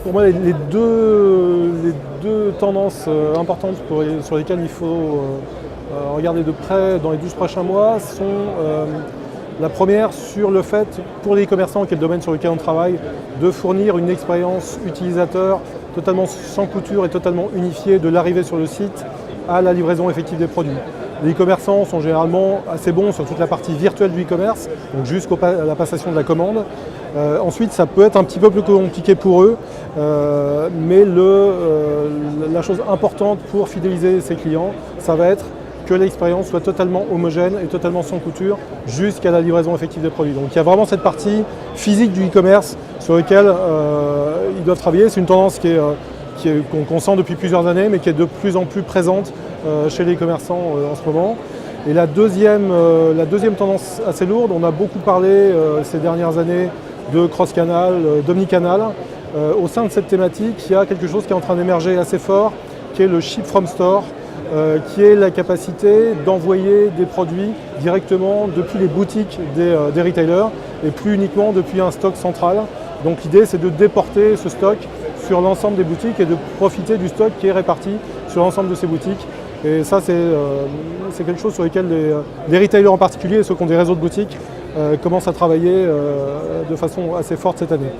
Pour moi, les deux tendances importantes sur lesquelles il faut regarder de près dans les 12 prochains mois sont la première sur le fait, pour les e-commerçants, qui est le domaine sur lequel on travaille, de fournir une expérience utilisateur totalement sans couture et totalement unifiée de l'arrivée sur le site à la livraison effective des produits. Les e-commerçants sont généralement assez bons sur toute la partie virtuelle du e-commerce, donc jusqu'à la passation de la commande. Ensuite, ça peut être un petit peu plus compliqué pour eux, mais la chose importante pour fidéliser ses clients, ça va être que l'expérience soit totalement homogène et totalement sans couture jusqu'à la livraison effective des produits. Donc il y a vraiment cette partie physique du e-commerce sur laquelle ils doivent travailler. C'est une tendance qu'on sent depuis plusieurs années, mais qui est de plus en plus présente chez les commerçants en ce moment. Et la deuxième tendance assez lourde, on a beaucoup parlé ces dernières années de cross-canal, d'omnicanal. Au sein de cette thématique, il y a quelque chose qui est en train d'émerger assez fort, qui est le ship from store, qui est la capacité d'envoyer des produits directement depuis les boutiques des retailers et plus uniquement depuis un stock central. Donc l'idée, c'est de déporter ce stock sur l'ensemble des boutiques et de profiter du stock qui est réparti sur l'ensemble de ces boutiques. Et ça, c'est quelque chose sur lequel les retailers en particulier, et ceux qui ont des réseaux de boutiques, commencent à travailler de façon assez forte cette année.